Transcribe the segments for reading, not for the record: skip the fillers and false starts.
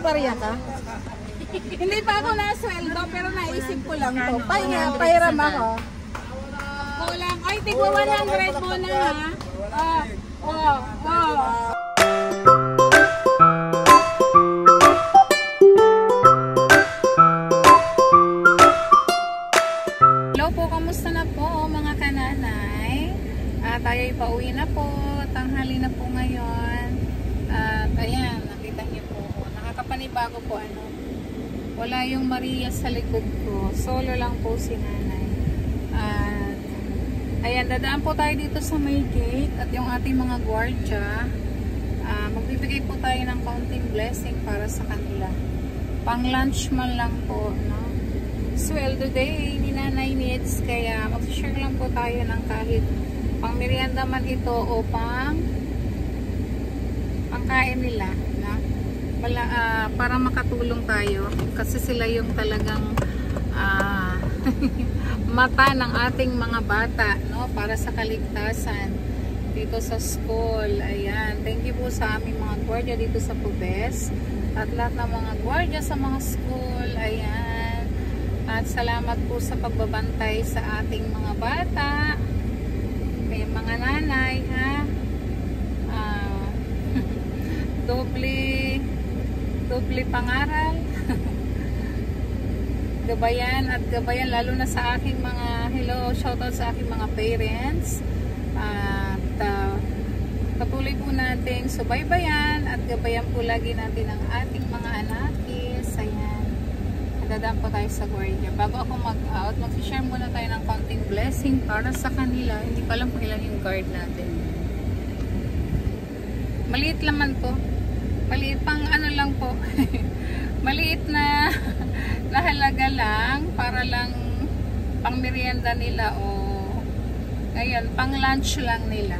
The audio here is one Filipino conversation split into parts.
barya ka? Hindi pa ako nasweldo, pero naisip ko lang to. Pairam ako. Kulang. Ay, tigwa 100 muna ha. Hello po, kamusta na po mga kananay? Tayo'y pauwi na po. Tanghali na po ngayon. At ayan, nakita niyo po. Nakakapanibago po ano. Wala yung Maria sa likod ko. Solo lang po si nanay. At ayan, dadaan po tayo dito sa may gate. At yung ating mga gwardiya, magbibigay po tayo ng kaunting blessing para sa kanila. Pang lunch man lang po, no? Sweldo day ni Nanay Needs. Kaya mag-share lang po tayo ng kahit pang merienda man ito o pangkain nila, no? Para makatulong tayo kasi sila yung talagang mata ng ating mga bata, no? Para sa kaligtasan dito sa school. Ayan, thank you po sa aming mga gwardiya dito sa Pubes at lahat ng mga gwardiya sa mga school. Ayan, at salamat po sa pagbabantay sa ating mga bata, may mga nanay, ha? doble pangaral. Gabayan at gabayan lalo na sa aking mga shoutout sa aking mga parents. At patuloy po nating subaybayan at gabayan po lagi natin ang ating mga anakis. Ayan, dadaan po tayo sa gwardiya. Bago ako mag-out, mag-share muna tayo ng konting blessing para sa kanila. Hindi pa lang po ilan yung guard natin. Maliit naman po. Maliit pang ano lang po. Maliit na halaga lang para lang pang merienda nila o ngayon pang lunch lang nila.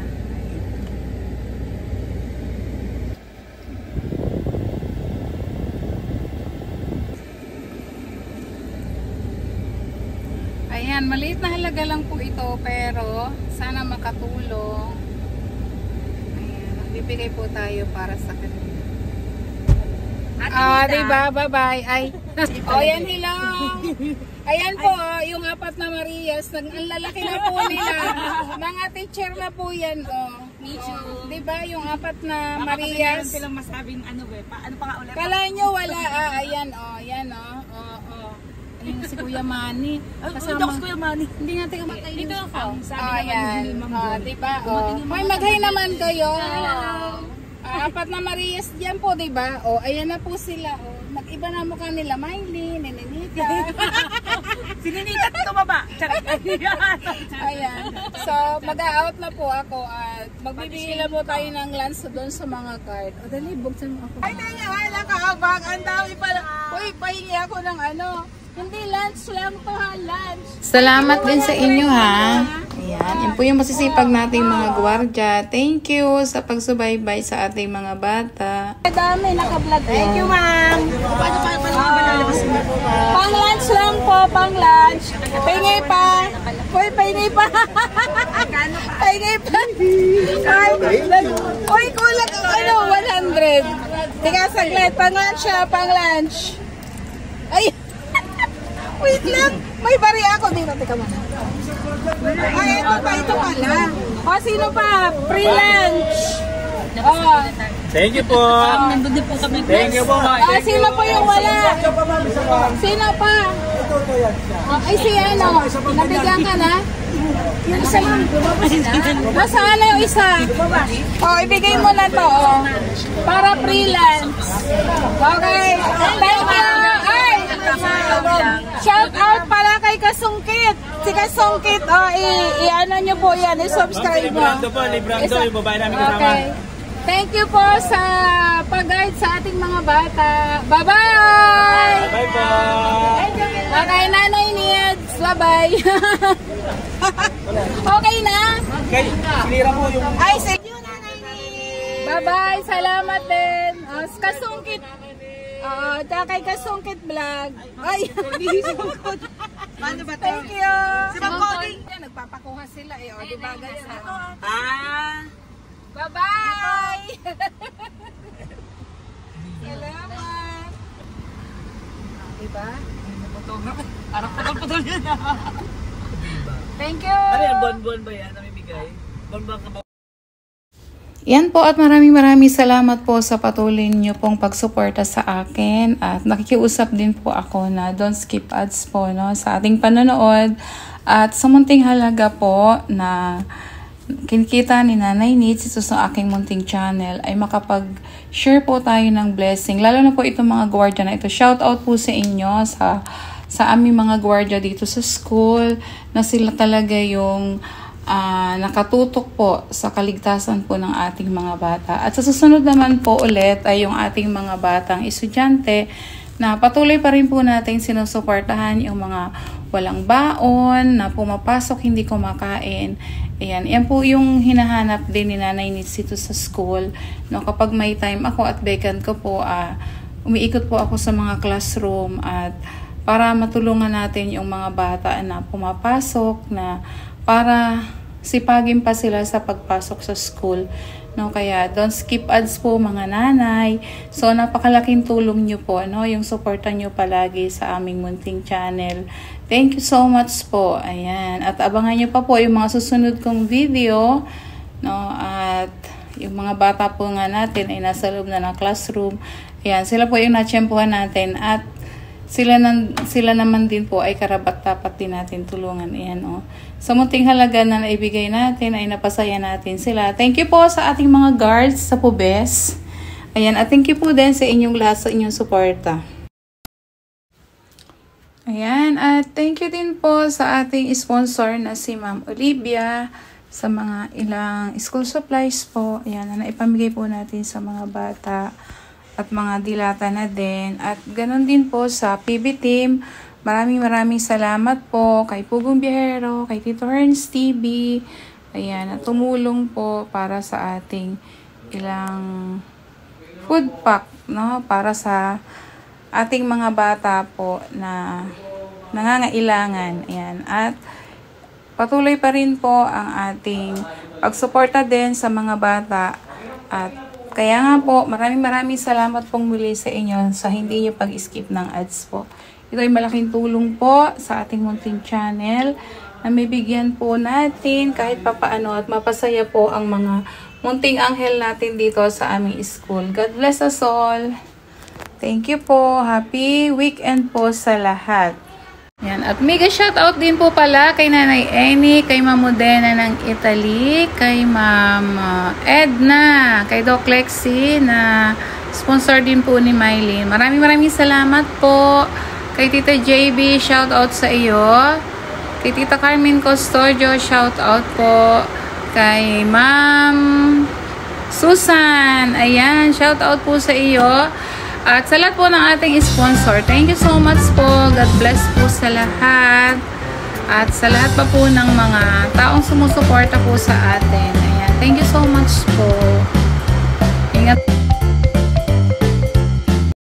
Ayan, maliit na halaga lang po ito pero sana makatulong. Ayan, magbibigay po tayo para sa kanila. Diba? Bye-bye. Ay. O, yan, hello. Ayan po, yung apat na Marias. Ang lalaki na po nila. Mga teacher na po yan, diba? Yung apat na Marias. Baka silang masabing ano ano pa nga ulit? Kala nyo wala, ayan, yan, Ayun si Kuya Manny. Kasama si Kuya Manny. Hindi natin kamatay dito ako. Ayan, diba? May maghay naman kayo. Apat na Marias dyan po, diba? Ayan na po sila. Mag-iba na mukha nila. Miley, Ninita. Si Ninita tumaba. Ayan. So, mag-out na po ako at magbibigay na po tayo ng lunch doon sa mga card. Dali, buksan mo ako. Ay, nakakabang. Ang dami pala. Uy, pahingi ako ng ano. Hindi lunch lang to ha, lunch. Salamat din sa inyo ha. Ayan, yan po yung masisipag nating mga gwardiya. Thank you sa pagsubaybay sa ating mga bata. Dami naka-vlog. Thank you, ma'am. Pang lunch lang po, pang lunch. Pahingi pa. Uy, pahingi pa. Pahingi pa. Uy, kulang. Ano, 100. Tika, saglit. Pang lunch siya, pang lunch. Ay. Wait lang. May bari ako. Dito, tika muna. Ay, ito pala. Sino pa? Free lunch. Thank you po. Nandun din po kami. Thank you po. Sino po yung wala? Sino pa? Ay, si ano? Nabigyan ka na? Yung isa lang. Nasaan na yung isa? Ibigay mo na to. Para free lunch. Okay. Thank you. Shout out pala kay Kasungkit. Si Kasungkit, i-ano nyo po yan, i-subscribe mo. Librando po, librando, yung babae namin kasama. Okay. Thank you po sa pag-guide sa ating mga bata. Bye-bye! Bye po! Okay, Nanay Needs. Bye-bye! Okay na? Okay, sinira po yung... Ay, thank you, Nanay Needs! Bye-bye! Salamat din! Kasungkit! Kay Kasungkit Vlog. Ay! Paano ba ito? Thank you! Si Ma'am Cody. Nagpapakuha sila diba guys? Ah! Bye-bye! Salamat! ba? Parang putol-putol yun. Thank you! Ano yan? Bon-bon ba yan? Namimigay? Bon-bon ka ba? Yan po at maraming salamat po sa patuloy niyo pong pagsuporta sa akin at nakikiusap din po ako na don't skip ads po no, sa ating panonood at sa munting halaga po na kinikita ni Nanay Needs ito sa aking munting channel ay makapag-share po tayo ng blessing lalo na po itong mga gwardiya na ito. Shout out po sa inyo sa aming mga gwardiya dito sa school na sila talaga yung nakatutok po sa kaligtasan po ng ating mga bata. At sa susunod naman po ulit ay yung ating mga batang estudyante na patuloy pa rin po natin sinusuportahan yung mga walang baon, na pumapasok hindi kumakain. Ayan, yan po yung hinahanap din ni Nanay Needs dito sa school. No, kapag may time ako at vacant ko po, umiikot po ako sa mga classroom at para matulungan natin yung mga bata na pumapasok na para sipagin pa sila sa pagpasok sa school. No, kaya don't skip ads po mga nanay. So napakalaking tulong nyo po, no, yung suportan nyo palagi sa aming munting channel. Thank you so much po. Ayan, at abangan nyo pa po yung mga susunod kong video, no, at yung mga bata po nga natin ay nasa loob na ng classroom. Ayan, sila po yung natsyempuhan natin at sila naman din po ay karapat-dapat din natin tulungan. Ayan, oh. Sa munting halaga na naibigay natin ay napasaya natin sila. Thank you po sa ating mga guards sa Pubes. Ayan, at thank you po din sa inyong lahat sa inyong suporta. Ayan, at thank you din po sa ating sponsor na si Ma'am Olivia sa mga ilang school supplies po. Ayan, na naipamigay po natin sa mga bata at mga dilata na din. At ganun din po sa PB Team. Maraming salamat po kay Pugong Biyahero, kay Tito Herns TV. Ayan, at tumulong po para sa ating ilang food pack, no? Para sa ating mga bata po na nangangailangan. Ayan, at patuloy pa rin po ang ating pagsuporta din sa mga bata. At kaya nga po, maraming salamat pong muli sa inyo sa hindi nyo pag-skip ng ads po. Ito ay malaking tulong po sa ating munting channel na may bigyan po natin kahit papaano at mapasaya po ang mga munting anghel natin dito sa aming school. God bless us all. Thank you po. Happy weekend po sa lahat. Yan. At mega shoutout din po pala kay Nanay Eni, kay Ma'am Modena ng Italy, kay Ma'am Edna, kay Doc Lexi na sponsor din po ni Mylene. Maraming salamat po. Kay Tita JB, shoutout sa iyo. Kay Tita Carmen Custodio, shoutout po. Kay Ma'am Susan, ayan, shoutout po sa iyo. At sa lahat po ng ating sponsor, thank you so much po. God bless po sa lahat. At sa lahat pa po ng mga taong sumusuporta po sa atin. Ayan, thank you so much po. Ingat.